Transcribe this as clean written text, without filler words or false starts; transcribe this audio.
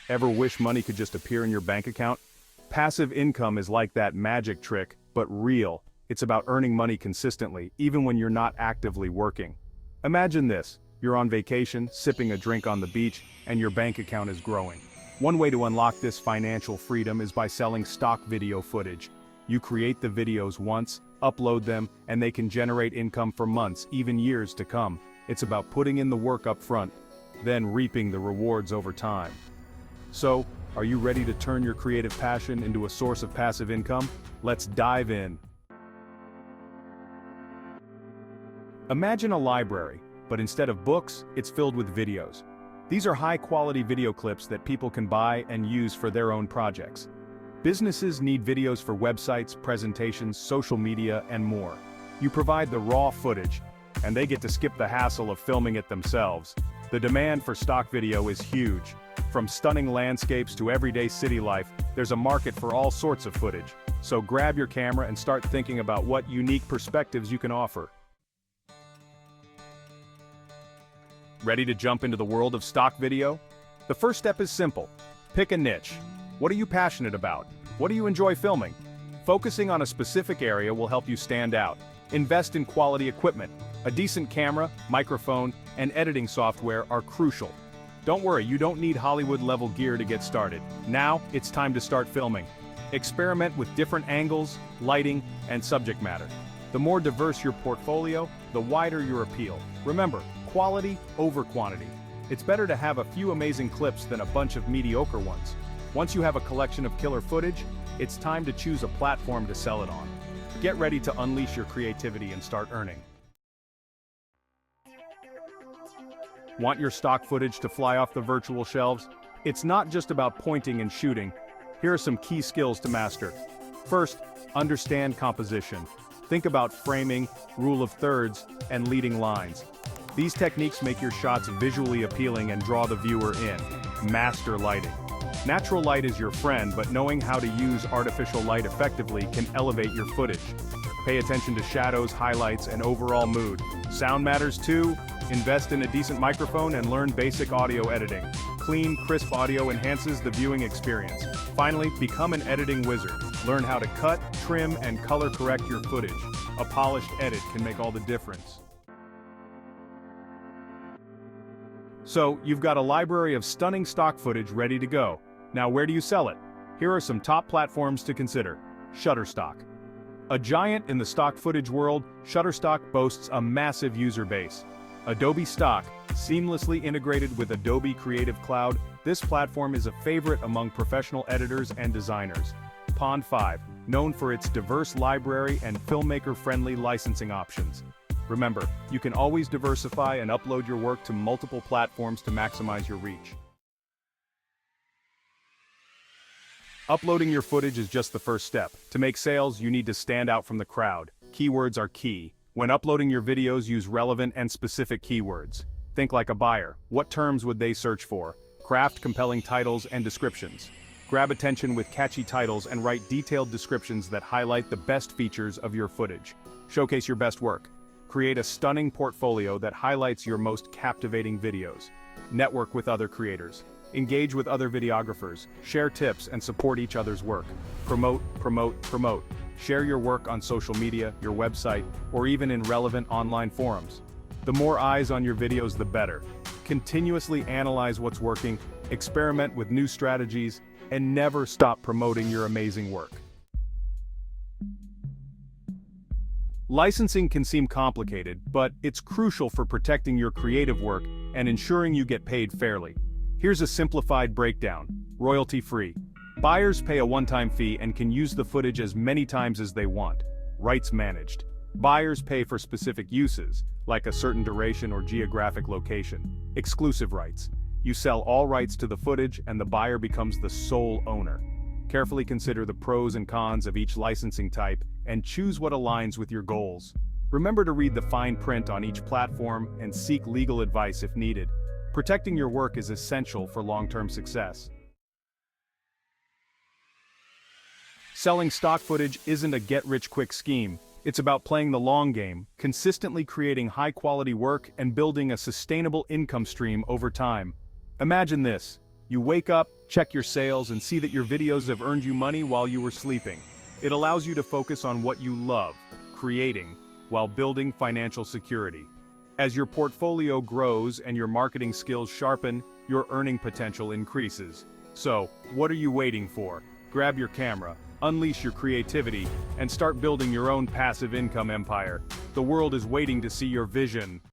Ever wish money could just appear in your bank account? Passive income is like that magic trick, but real. It's about earning money consistently, even when you're not actively working. Imagine this, you're on vacation, sipping a drink on the beach, and your bank account is growing. One way to unlock this financial freedom is by selling stock video footage. You create the videos once, upload them, and they can generate income for months, even years to come. It's about putting in the work up front, then reaping the rewards over time. So, are you ready to turn your creative passion into a source of passive income? Let's dive in. Imagine a library, but instead of books, it's filled with videos. These are high-quality video clips that people can buy and use for their own projects. Businesses need videos for websites, presentations, social media, and more. You provide the raw footage, and they get to skip the hassle of filming it themselves. The demand for stock video is huge. From stunning landscapes to everyday city life, there's a market for all sorts of footage. So grab your camera and start thinking about what unique perspectives you can offer. Ready to jump into the world of stock video? The first step is simple. Pick a niche. What are you passionate about? What do you enjoy filming? Focusing on a specific area will help you stand out. Invest in quality equipment. A decent camera, microphone, and editing software are crucial. Don't worry, you don't need Hollywood-level gear to get started. Now, it's time to start filming. Experiment with different angles, lighting, and subject matter. The more diverse your portfolio, the wider your appeal. Remember, quality over quantity. It's better to have a few amazing clips than a bunch of mediocre ones. Once you have a collection of killer footage, it's time to choose a platform to sell it on. Get ready to unleash your creativity and start earning. Want your stock footage to fly off the virtual shelves? It's not just about pointing and shooting. Here are some key skills to master. First, understand composition. Think about framing, rule of thirds, and leading lines. These techniques make your shots visually appealing and draw the viewer in. Master lighting. Natural light is your friend, but knowing how to use artificial light effectively can elevate your footage. Pay attention to shadows, highlights, and overall mood. Sound matters too. Invest in a decent microphone and learn basic audio editing. Clean, crisp audio enhances the viewing experience. Finally, become an editing wizard. Learn how to cut, trim, and color correct your footage. A polished edit can make all the difference. So, you've got a library of stunning stock footage ready to go. Now, where do you sell it? Here are some top platforms to consider. Shutterstock. A giant in the stock footage world, Shutterstock boasts a massive user base. Adobe Stock, seamlessly integrated with Adobe Creative Cloud, this platform is a favorite among professional editors and designers. Pond5, known for its diverse library and filmmaker-friendly licensing options. Remember, you can always diversify and upload your work to multiple platforms to maximize your reach. Uploading your footage is just the first step. To make sales, you need to stand out from the crowd. Keywords are key. When uploading your videos, use relevant and specific keywords. Think like a buyer. What terms would they search for? Craft compelling titles and descriptions. Grab attention with catchy titles and write detailed descriptions that highlight the best features of your footage. Showcase your best work. Create a stunning portfolio that highlights your most captivating videos. Network with other creators. Engage with other videographers. Share tips and support each other's work. Promote, promote, promote. Share your work on social media, your website, or even in relevant online forums. The more eyes on your videos, the better. Continuously analyze what's working, experiment with new strategies, and never stop promoting your amazing work. Licensing can seem complicated, but it's crucial for protecting your creative work and ensuring you get paid fairly. Here's a simplified breakdown. Royalty-free. Buyers pay a one-time fee and can use the footage as many times as they want. Rights managed. Buyers pay for specific uses, like a certain duration or geographic location. Exclusive rights. You sell all rights to the footage and the buyer becomes the sole owner. Carefully consider the pros and cons of each licensing type and choose what aligns with your goals. Remember to read the fine print on each platform and seek legal advice if needed. Protecting your work is essential for long-term success. Selling stock footage isn't a get-rich-quick scheme. It's about playing the long game, consistently creating high-quality work and building a sustainable income stream over time. Imagine this. You wake up, Check your sales and see that your videos have earned you money while you were sleeping. It allows you to focus on what you love, creating, while building financial security. As your portfolio grows and your marketing skills sharpen, your earning potential increases. So, what are you waiting for? Grab your camera, unleash your creativity, and start building your own passive income empire. The world is waiting to see your vision.